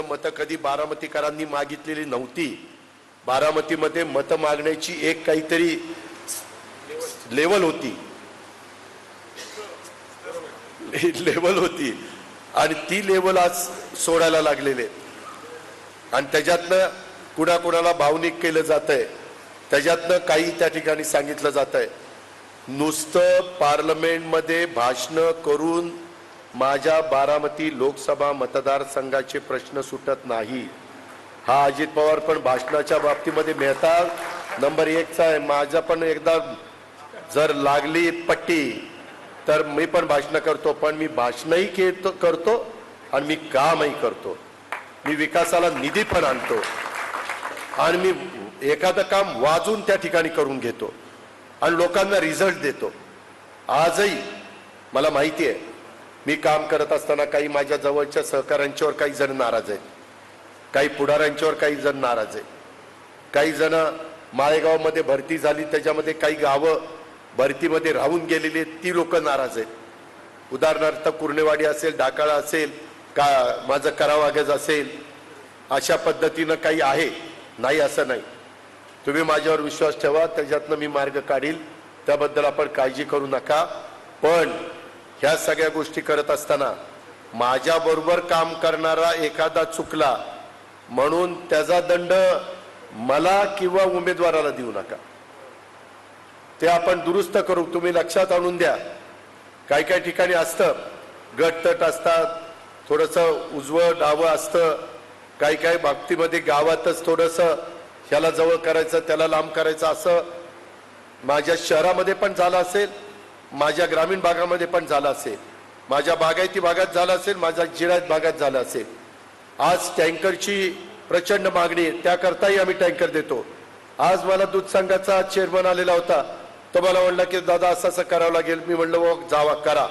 मतं कधी बारामतीकरांनी मागितलेली नव्हती। बारामतीमध्ये मतं मागण्याची एक काहीतरी लेवल होती, आणि ती लेवल आज सोडायला लागलेले आणि त्याच्यातनं कुणाकुणाला भावनिक केलं जातंय, त्याच्यातनं काही त्या ठिकाणी सांगितलं जातंय। नुसतं पार्लमेंटमध्ये भाषण करून माझ्या बारामती लोकसभा मतदारसंघाचे प्रश्न सुटत नाही। हा अजित पवार पण भाषणाच्या बाबतीमध्ये मेहता नंबर 1चा आहे। माझा पण एकदा जर लागली पट्टी तर मी पण भाषण करतो, पण मी भाषणही करतो आणि मी कामही करतो। मी विकासाला निधी पण आणतो आणि मी एखादं काम वाजून त्या ठिकाणी करून घेतो आणि लोकांना रिझल्ट देतो। आजही मला माहिती आहे मी काम करत असताना काही माझ्या जवळच्या सहकाऱ्यांच्यावर काही जण नाराज आहेत, काही पुढाऱ्यांच्यावर काही जण नाराज आहेत, काही जण माळेगावमध्ये भरती झाली त्याच्यामध्ये काही गावं भरतीमध्ये राहून गेलेली ती लोक नाराज आहेत। उदाहरणार्थ कुर्णेवाडी असेल, डाकाळा असेल, का माझं करावागज असेल, अशा पद्धतीनं काही आहे, नाही असं नाही। तुम्ही माझ्यावर विश्वास ठेवा, त्याच्यातनं मी मार्ग काढील, त्याबद्दल आपण काळजी करू नका। पण ह्या सगळ्या गोष्टी करत असताना माझ्या बरोबर काम करणारा एखादा चुकला म्हणून त्याचा दंड मला किंवा उमेदवाराला देऊ नका, ते आपण दुरुस्त करू। तुम्ही लक्षात आणून द्या, काही काही ठिकाणी असतं गटतट असतात, थोडंसं उजवं डावं असतं, काही काही बाबतीमध्ये गावातच थोडंसं ह्याला जवळ करायचं त्याला लांब करायचं, असं माझ्या शहरामध्ये पण झालं असेल, माझ्या ग्रामीण भागामध्ये पण झालं असेल, माझ्या बागायती भागात झालं असेल, माझ्या जिरायत भागात झालं असेल। आज टँकरची प्रचंड मागणी आहे, त्याकरताही आम्ही टँकर देतो। आज मला दूध संघाचा चेअरमन आलेला होता, तो मला म्हणला की दादा असं असं करावं लागेल। मी म्हणलं हो जावा करा,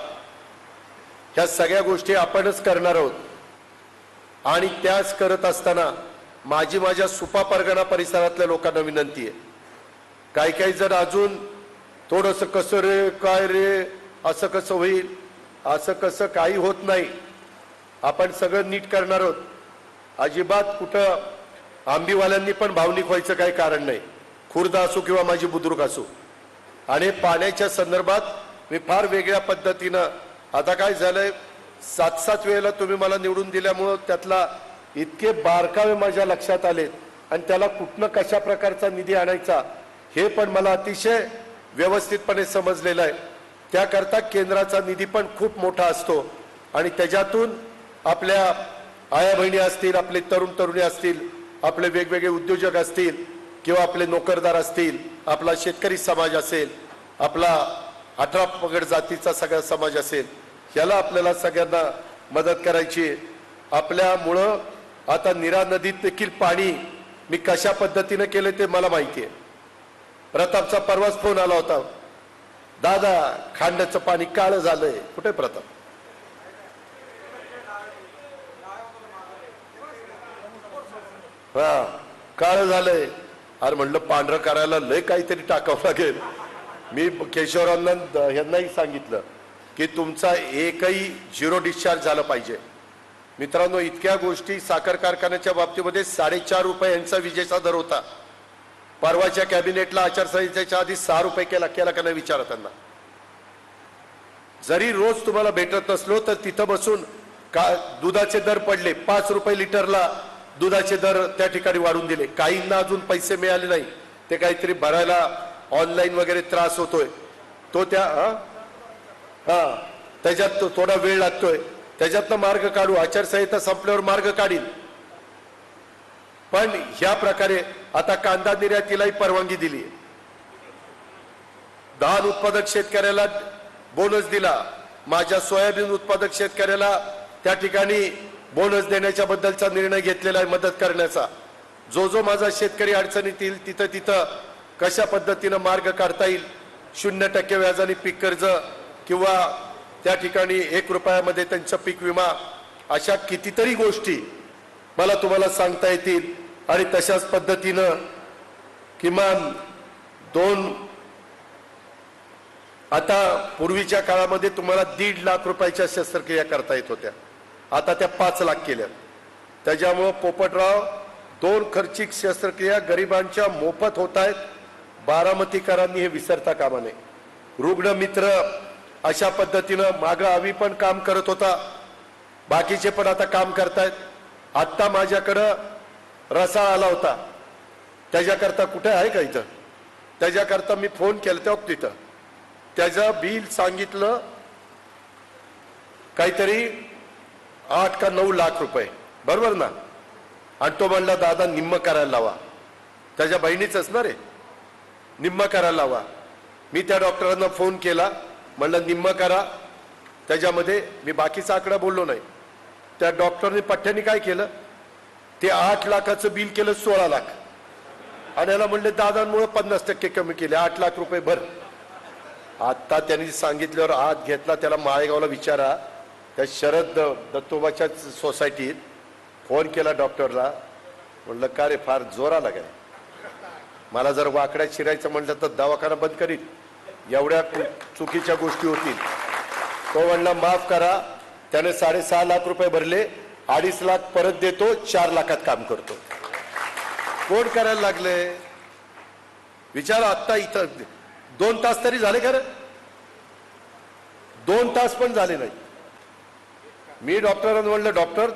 ह्या सगळ्या गोष्टी आपणच करणार आहोत। आणि त्याच करत असताना माझ्या सुपा परगणा परिसरातल्या लोकांना विनंती आहे, काही काही जर अजून थोडंसं कसं रे काय रे असं कसं होईल, असं कसं काही होत नाही, आपण सगळं नीट करणार आहोत। अजिबात कुठं आंबीवाल्यांनी पण भावनिक व्हायचं काही कारण नाही, खुर्द असो किंवा माझी बुद्रुक असो। आणि पाण्याच्या संदर्भात मी फार वेगळ्या पद्धतीनं, आता काय झालंय 7-7 वेळेला तुम्ही मला निवडून दिल्यामुळं त्यातला इतके बारकावे माझ्या लक्षात आलेत आणि त्याला कुठनं कशा प्रकारचा निधी आणायचा हे पण मला अतिशय व्यवस्थितपणे समजलेलं आहे। त्याकरता केंद्राचा निधी पण खूप मोठा असतो आणि त्याच्यातून आपल्या आया बहिणी असतील, आपले तरुण तरुणी असतील, आपले वेगवेगळे उद्योजक असतील किंवा आपले नोकरदार असतील, आपला शेतकरी समाज असेल, आपला 18 पगड जातीचा सगळा समाज असेल, याला आपल्याला सगळ्यांना मदत करायची। आपल्यामुळं आता नीरा नदीत देखील पाणी मी कशा पद्धतीने केले ते मला माहिती आहे। प्रतापचा परवाच फोन आला होता, दादा खांड्याचं पाणी काळं झालंय। कुठे प्रताप? हा काळं झालंय। अरे म्हणलं पांढरं करायला लय काहीतरी टाकावं लागेल। मी केशवरावांना यांनाही सांगितलं की तुमचा एकही झिरो डिस्चार्ज झाला पाहिजे। मित्रांनो, इतक्या गोष्टी साखर कारखान्याच्या बाबतीमध्ये 4.5 रुपये यांचा विजेचा दर होता। परवाच्या कॅबिनेटला आचारसंहितेच्या आधी 6 रुपये केला का नाही विचारा त्यांना। जरी रोज तुम्हाला भेटत नसलो तर तिथं बसून का दुधाचे दर पडले, 5 रुपये लिटरला दुधाचे दर त्या ठिकाणी वाढून दिले। काहींना अजून पैसे मिळाले नाही, ते काहीतरी भरायला ऑनलाईन वगैरे त्रास होतोय, तो त्या त्याच्यात थोडा वेळ लागतोय, त्याच्यातनं मार्ग काढू। आचारसंहिता संपल्यावर मार्ग काढील। पण ह्या प्रकारे आता कांदा निर्यातीलाही परवानगी दिली, धान उत्पादक शेतकऱ्याला बोनस दिला, माझ्या सोयाबीन उत्पादक शेतकऱ्याला त्या ठिकाणी बोनस देण्याच्या बद्दलचा निर्णय घेतलेला आहे, मदत करण्याचा। जो माझा शेतकरी अडचणीत येईल तिथं तिथं कशा पद्धतीनं मार्ग काढता येईल, 0% व्याजाने पीक कर्ज किंवा त्या ठिकाणी 1 रुपयामध्ये त्यांचा पीक विमा, अशा कितीतरी गोष्टी मला तुम्हाला सांगता येतील। आणि तशाच पद्धतीनं किमान 2 आता पूर्वीच्या काळामध्ये तुम्हाला 1.5 लाख रुपयाच्या शस्त्रक्रिया करता येत होत्या, आता त्या 5 लाख केल्या। त्याच्यामुळं पोपटराव 2 खर्चिक शस्त्रक्रिया गरिबांच्या मोफत होत आहेत. बारामतीकरांनी हे विसरता कामा नये. रुग्ण मित्र अशा पद्धतीनं मागं आम्ही पण काम करत होता, बाकीचे पण आता काम करतायत. आत्ता माझ्याकडं रसाळ आला होता, त्याच्याकरता कुठे आहे का इथं, त्याच्याकरता मी फोन केला तेव्हा तिथं त्याचं बिल सांगितलं काहीतरी 8 का 9 लाख रुपये, बरोबर ना. आणि तो म्हणला दादा निम्म करायला लावा. त्याच्या बहिणीच असणार आहे, निम्म करायला लावा. मी त्या डॉक्टरांना फोन केला, म्हणलं निम्म करा. त्याच्यामध्ये मी बाकीचा आकडा बोललो नाही. त्या डॉक्टरने पठ्ठ्याने काय केलं, ते 8 लाखाचं बिल केलं 16 लाख. आणि याला म्हणले दादांमुळे 50% कमी केले, 8 लाख रुपये भर. आता त्यांनी सांगितल्यावर आत घेतला. त्याला माळेगावला विचारा, त्या शरद दत्तोबाच्या सोसायटीत फोन केला डॉक्टरला. म्हणलं का रे फार जोराला काय, मला जर वाकड्यात शिरायचं म्हटलं तर दवाखाना बंद करीत, एवढ्या चुकीच्या गोष्टी होतील. तो म्हणला माफ करा. त्याने 6.5 लाख रुपये भरले, 2.5 लाख परत देतो, 4 लाखात काम करतो. कोण करायला लागले विचारा. आता इथं 2 तास तरी झाले का रे, 2 तास पण झाले नाही. मी डॉक्टरांना म्हणलं डॉक्टर